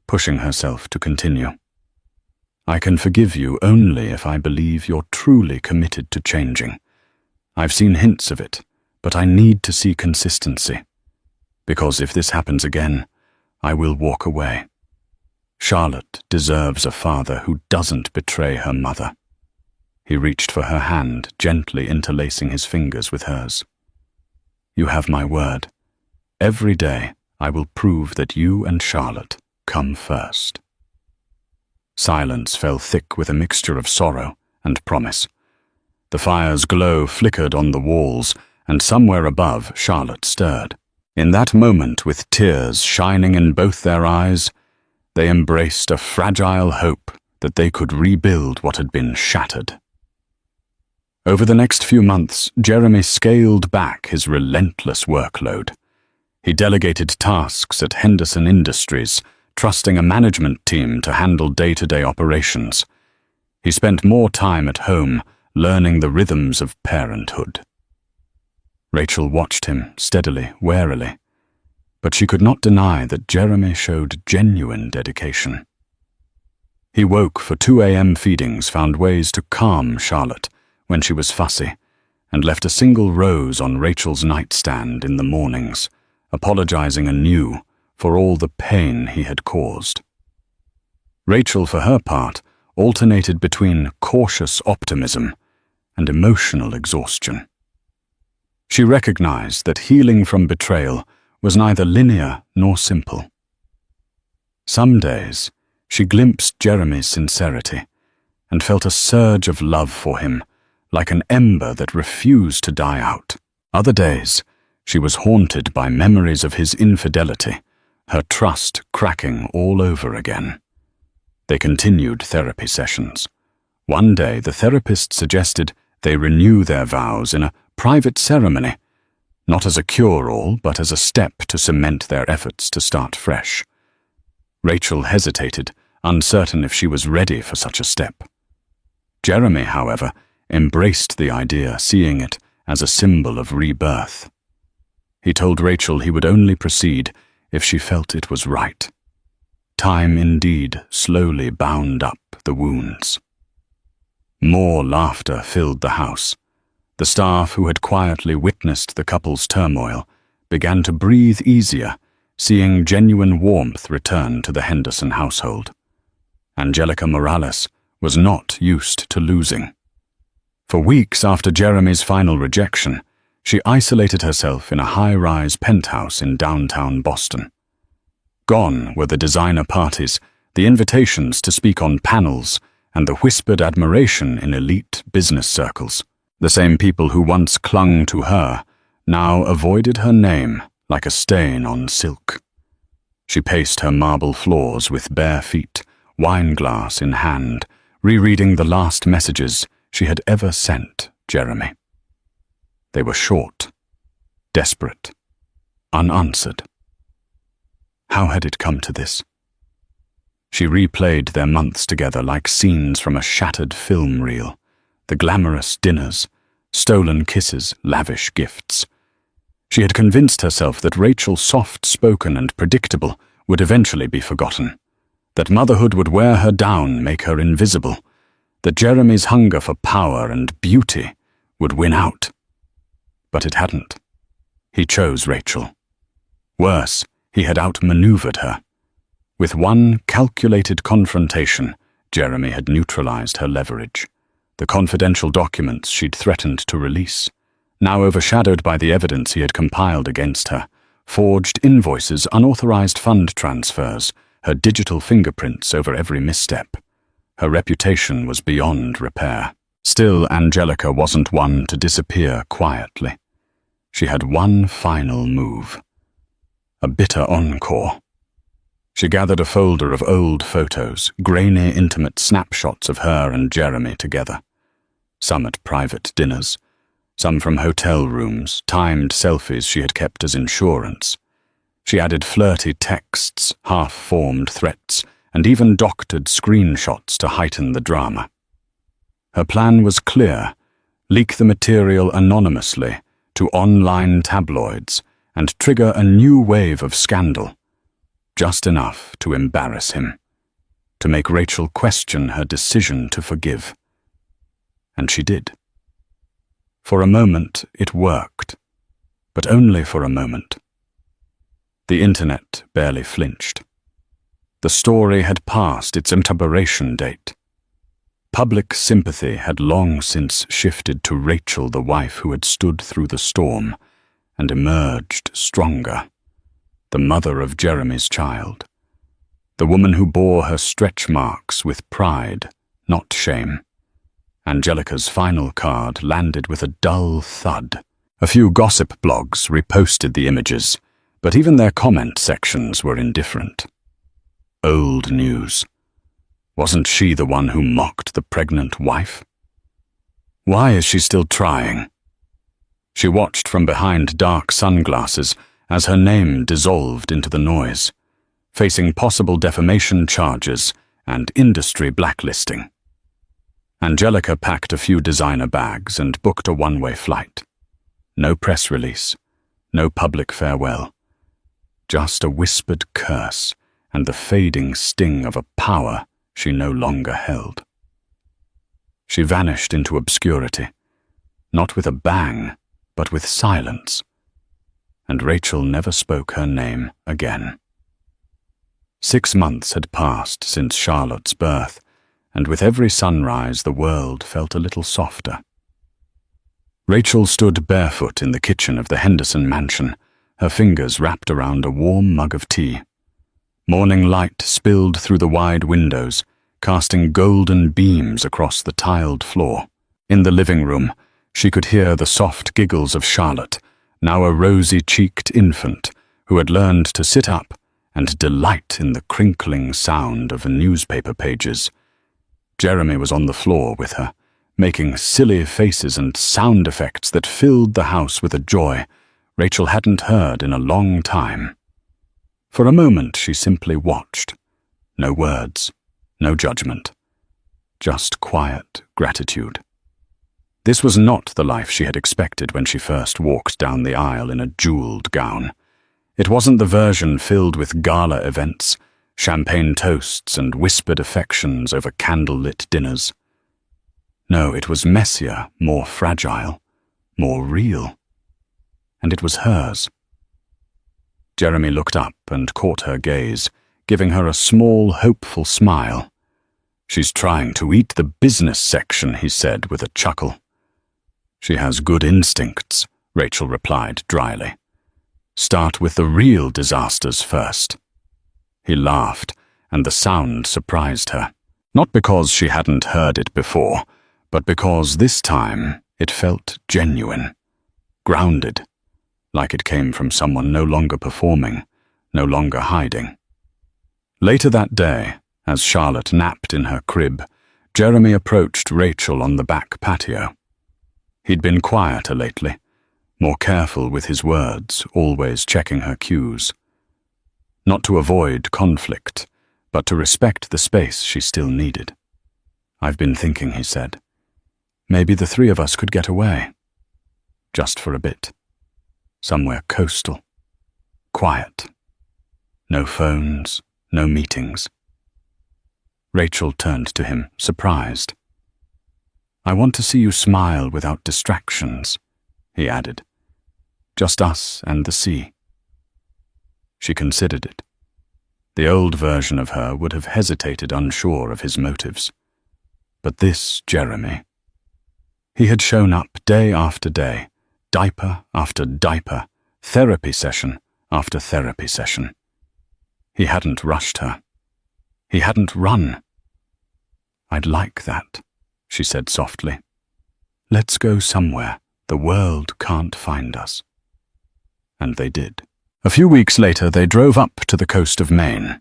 pushing herself to continue. "I can forgive you only if I believe you're truly committed to changing. I've seen hints of it, but I need to see consistency. Because if this happens again, I will walk away. Charlotte deserves a father who doesn't betray her mother." He reached for her hand, gently interlacing his fingers with hers. "You have my word. Every day I will prove that you and Charlotte come first." Silence fell thick with a mixture of sorrow and promise. The fire's glow flickered on the walls, and somewhere above Charlotte stirred. In that moment, with tears shining in both their eyes, they embraced a fragile hope that they could rebuild what had been shattered. Over the next few months, Jeremy scaled back his relentless workload. He delegated tasks at Henderson Industries, trusting a management team to handle day-to-day operations. He spent more time at home, learning the rhythms of parenthood. Rachel watched him steadily, warily, but she could not deny that Jeremy showed genuine dedication. He woke for 2 a.m. feedings, found ways to calm Charlotte when she was fussy, and left a single rose on Rachel's nightstand in the mornings, apologizing anew for all the pain he had caused. Rachel, for her part, alternated between cautious optimism and emotional exhaustion. She recognized that healing from betrayal was neither linear nor simple. Some days, she glimpsed Jeremy's sincerity and felt a surge of love for him, like an ember that refused to die out. Other days, she was haunted by memories of his infidelity, her trust cracking all over again. They continued therapy sessions. One day, the therapist suggested they renew their vows in a private ceremony, not as a cure-all, but as a step to cement their efforts to start fresh. Rachel hesitated, uncertain if she was ready for such a step. Jeremy, however, embraced the idea, seeing it as a symbol of rebirth. He told Rachel he would only proceed if she felt it was right. Time indeed slowly bound up the wounds. More laughter filled the house. The staff who had quietly witnessed the couple's turmoil began to breathe easier, seeing genuine warmth return to the Henderson household. Angelica Morales was not used to losing. For weeks after Jeremy's final rejection, she isolated herself in a high-rise penthouse in downtown Boston. Gone were the designer parties, the invitations to speak on panels, and the whispered admiration in elite business circles. The same people who once clung to her now avoided her name like a stain on silk. She paced her marble floors with bare feet, wineglass in hand, rereading the last messages she had ever sent Jeremy. They were short, desperate, unanswered. How had it come to this? She replayed their months together like scenes from a shattered film reel, the glamorous dinners, stolen kisses, lavish gifts. She had convinced herself that Rachel, soft-spoken and predictable, would eventually be forgotten, that motherhood would wear her down, make her invisible, that Jeremy's hunger for power and beauty would win out. But it hadn't. He chose Rachel. Worse, he had outmaneuvered her. With one calculated confrontation, Jeremy had neutralized her leverage. The confidential documents she'd threatened to release, now overshadowed by the evidence he had compiled against her, forged invoices, unauthorized fund transfers, her digital fingerprints over every misstep. Her reputation was beyond repair. Still, Angelica wasn't one to disappear quietly. She had one final move. A bitter encore. She gathered a folder of old photos, grainy, intimate snapshots of her and Jeremy together. Some at private dinners, some from hotel rooms, timed selfies she had kept as insurance. She added flirty texts, half-formed threats, and even doctored screenshots to heighten the drama. Her plan was clear: leak the material anonymously to online tabloids and trigger a new wave of scandal, just enough to embarrass him, to make Rachel question her decision to forgive. And she did. For a moment, it worked, but only for a moment. The internet barely flinched. The story had passed its expiration date. Public sympathy had long since shifted to Rachel, the wife who had stood through the storm and emerged stronger, the mother of Jeremy's child, the woman who bore her stretch marks with pride, not shame. Angelica's final card landed with a dull thud. A few gossip blogs reposted the images, but even their comment sections were indifferent. Old news. Wasn't she the one who mocked the pregnant wife? Why is she still trying? She watched from behind dark sunglasses as her name dissolved into the noise, facing possible defamation charges and industry blacklisting. Angelica packed a few designer bags and booked a one-way flight. No press release, no public farewell. Just a whispered curse and the fading sting of a power she no longer held. She vanished into obscurity, not with a bang, but with silence, and Rachel never spoke her name again. 6 months had passed since Charlotte's birth, and with every sunrise the world felt a little softer. Rachel stood barefoot in the kitchen of the Henderson mansion, her fingers wrapped around a warm mug of tea. Morning light spilled through the wide windows, casting golden beams across the tiled floor. In the living room, she could hear the soft giggles of Charlotte, now a rosy-cheeked infant who had learned to sit up and delight in the crinkling sound of newspaper pages. Jeremy was on the floor with her, making silly faces and sound effects that filled the house with a joy Rachel hadn't heard in a long time. For a moment she simply watched. No words, no judgment. Just quiet gratitude. This was not the life she had expected when she first walked down the aisle in a jeweled gown. It wasn't the version filled with gala events, champagne toasts and whispered affections over candle-lit dinners. No, it was messier, more fragile, more real. And it was hers. Jeremy looked up and caught her gaze, giving her a small, hopeful smile. "She's trying to eat the business section," he said with a chuckle. "She has good instincts," Rachel replied dryly. "Start with the real disasters first." He laughed, and the sound surprised her. Not because she hadn't heard it before, but because this time it felt genuine, grounded, like it came from someone no longer performing, no longer hiding. Later that day, as Charlotte napped in her crib, Jeremy approached Rachel on the back patio. He'd been quieter lately, more careful with his words, always checking her cues. Not to avoid conflict, but to respect the space she still needed. "I've been thinking," he said. "Maybe the three of us could get away. Just for a bit. Somewhere coastal. Quiet. No phones, no meetings." Rachel turned to him, surprised. "I want to see you smile without distractions," he added. "Just us and the sea." She considered it. The old version of her would have hesitated, unsure of his motives. But this Jeremy. He had shown up day after day, diaper after diaper, therapy session after therapy session. He hadn't rushed her. He hadn't run. "I'd like that," she said softly. "Let's go somewhere the world can't find us." And they did. A few weeks later, they drove up to the coast of Maine.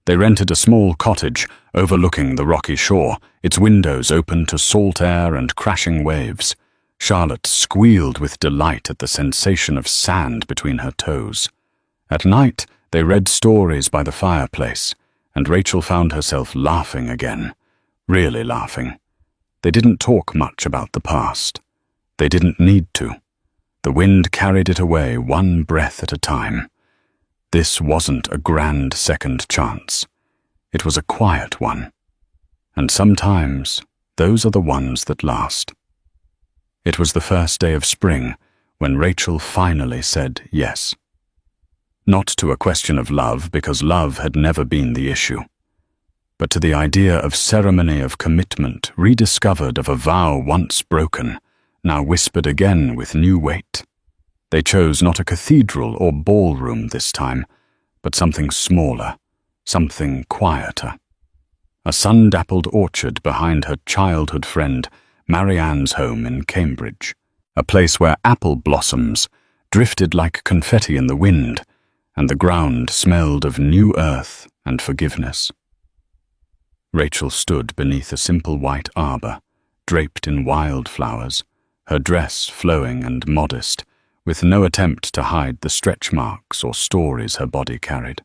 They rented a small cottage overlooking the rocky shore, its windows open to salt air and crashing waves. Charlotte squealed with delight at the sensation of sand between her toes. At night, they read stories by the fireplace, and Rachel found herself laughing again, really laughing. They didn't talk much about the past. They didn't need to. The wind carried it away one breath at a time. This wasn't a grand second chance. It was a quiet one. And sometimes those are the ones that last. It was the first day of spring when Rachel finally said yes. Not to a question of love, because love had never been the issue, but to the idea of ceremony of commitment, rediscovered, of a vow once broken, now whispered again with new weight. They chose not a cathedral or ballroom this time, but something smaller, something quieter. A sun-dappled orchard behind her childhood friend Marianne's home in Cambridge, a place where apple blossoms drifted like confetti in the wind, and the ground smelled of new earth and forgiveness. Rachel stood beneath a simple white arbor, draped in wildflowers, her dress flowing and modest, with no attempt to hide the stretch marks or stories her body carried.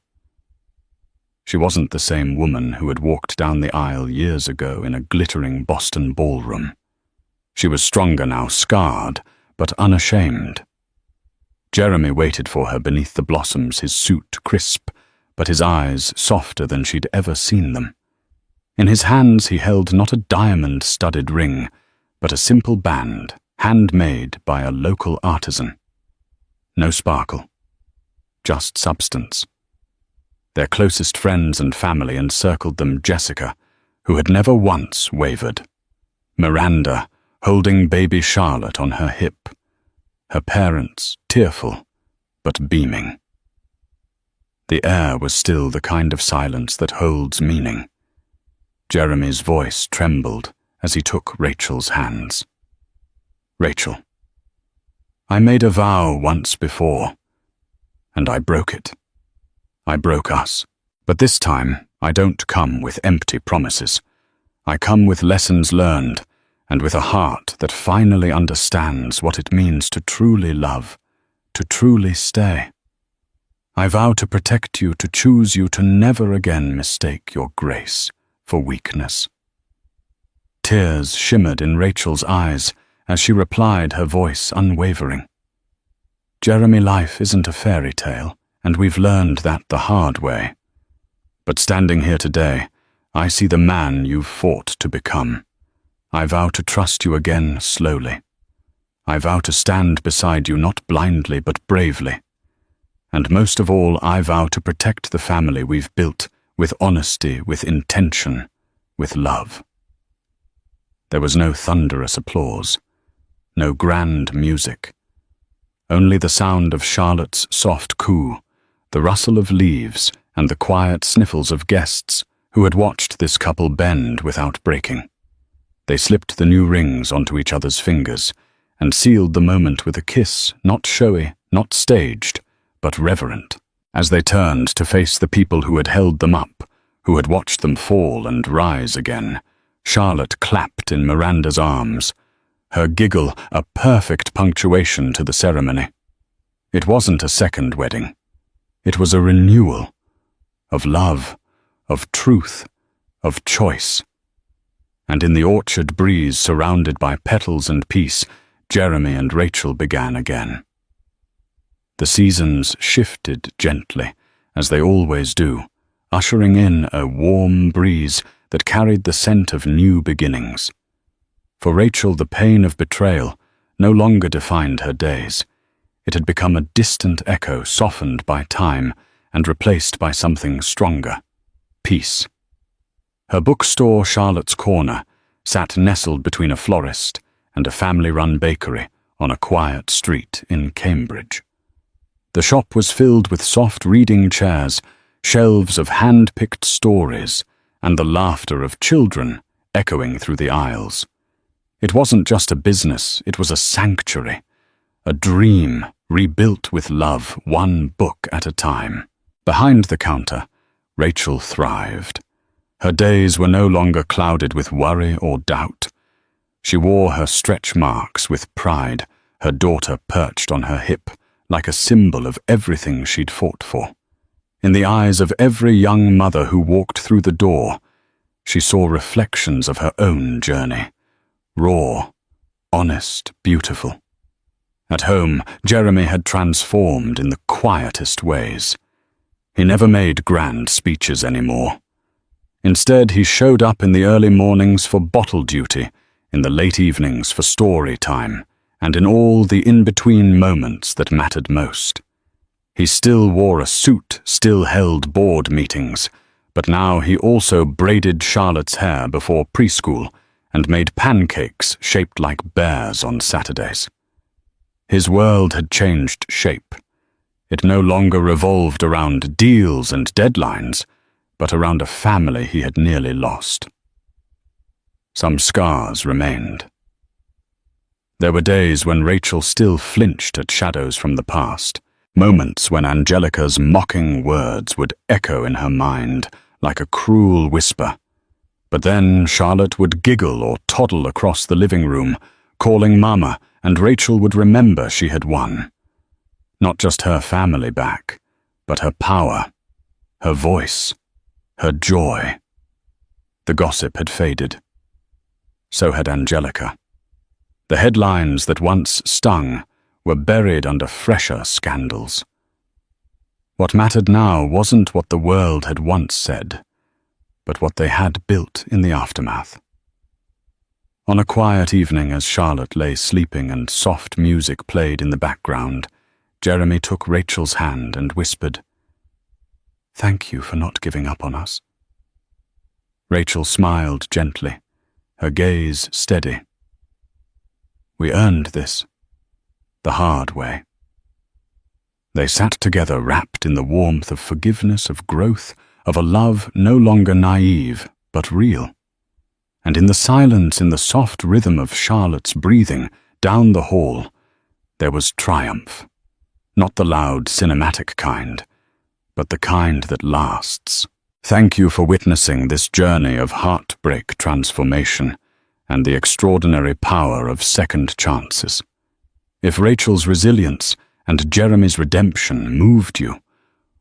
She wasn't the same woman who had walked down the aisle years ago in a glittering Boston ballroom. She was stronger now, scarred, but unashamed. Jeremy waited for her beneath the blossoms, his suit crisp, but his eyes softer than she'd ever seen them. In his hands he held not a diamond-studded ring, but a simple band, handmade by a local artisan. No sparkle, just substance. Their closest friends and family encircled them: Jessica, who had never once wavered; Miranda, holding baby Charlotte on her hip; her parents, tearful, but beaming. The air was still the kind of silence that holds meaning. Jeremy's voice trembled as he took Rachel's hands. "Rachel, I made a vow once before, and I broke it. I broke us. But this time, I don't come with empty promises. I come with lessons learned, and with a heart that finally understands what it means to truly love, to truly stay. I vow to protect you, to choose you, to never again mistake your grace for weakness." Tears shimmered in Rachel's eyes as she replied, her voice unwavering. "Jeremy, life isn't a fairy tale, and we've learned that the hard way. But standing here today, I see the man you've fought to become. I vow to trust you again slowly. I vow to stand beside you not blindly but bravely. And most of all, I vow to protect the family we've built with honesty, with intention, with love." There was no thunderous applause, no grand music. Only the sound of Charlotte's soft coo, the rustle of leaves, and the quiet sniffles of guests who had watched this couple bend without breaking. They slipped the new rings onto each other's fingers and sealed the moment with a kiss, not showy, not staged, but reverent. As they turned to face the people who had held them up, who had watched them fall and rise again, Charlotte clapped in Miranda's arms, her giggle a perfect punctuation to the ceremony. It wasn't a second wedding. It was a renewal of love, of truth, of choice. And in the orchard breeze, surrounded by petals and peace, Jeremy and Rachel began again. The seasons shifted gently, as they always do, ushering in a warm breeze that carried the scent of new beginnings. For Rachel, the pain of betrayal no longer defined her days. It had become a distant echo softened by time and replaced by something stronger: peace. Her bookstore, Charlotte's Corner, sat nestled between a florist and a family-run bakery on a quiet street in Cambridge. The shop was filled with soft reading chairs, shelves of hand-picked stories, and the laughter of children echoing through the aisles. It wasn't just a business, it was a sanctuary, a dream rebuilt with love, one book at a time. Behind the counter, Rachel thrived. Her days were no longer clouded with worry or doubt. She wore her stretch marks with pride, her daughter perched on her hip, like a symbol of everything she'd fought for. In the eyes of every young mother who walked through the door, she saw reflections of her own journey. Raw, honest, beautiful. At home, Jeremy had transformed in the quietest ways. He never made grand speeches anymore. Instead, he showed up in the early mornings for bottle duty, in the late evenings for story time, and in all the in-between moments that mattered most. He still wore a suit, still held board meetings, but now he also braided Charlotte's hair before preschool and made pancakes shaped like bears on Saturdays. His world had changed shape. It no longer revolved around deals and deadlines, but around a family he had nearly lost. Some scars remained. There were days when Rachel still flinched at shadows from the past, moments when Angelica's mocking words would echo in her mind like a cruel whisper. But then Charlotte would giggle or toddle across the living room, calling Mama, and Rachel would remember she had won. Not just her family back, but her power, her voice, her joy. The gossip had faded. So had Angelica. The headlines that once stung were buried under fresher scandals. What mattered now wasn't what the world had once said, but what they had built in the aftermath. On a quiet evening, as Charlotte lay sleeping and soft music played in the background, Jeremy took Rachel's hand and whispered, "Thank you for not giving up on us." Rachel smiled gently, her gaze steady. "We earned this, the hard way." They sat together, wrapped in the warmth of forgiveness, of growth, of a love no longer naive, but real. And in the silence, in the soft rhythm of Charlotte's breathing down the hall, there was triumph. Not the loud, cinematic kind, but the kind that lasts. Thank you for witnessing this journey of heartbreak transformation and the extraordinary power of second chances. If Rachel's resilience and Jeremy's redemption moved you,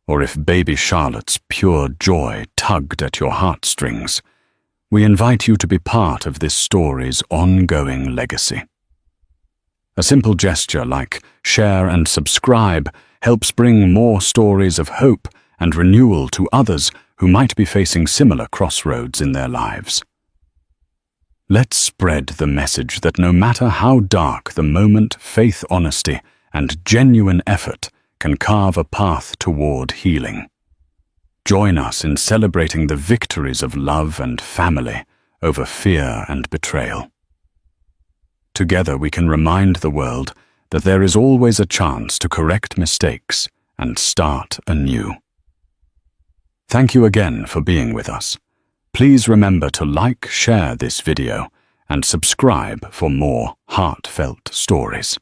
or if baby Charlotte's pure joy tugged at your heartstrings, we invite you to be part of this story's ongoing legacy. A simple gesture like share and subscribe helps bring more stories of hope and renewal to others who might be facing similar crossroads in their lives. Let's spread the message that no matter how dark the moment, faith, honesty, and genuine effort can carve a path toward healing. Join us in celebrating the victories of love and family over fear and betrayal. Together we can remind the world that there is always a chance to correct mistakes and start anew. Thank you again for being with us. Please remember to like, share this video, and subscribe for more heartfelt stories.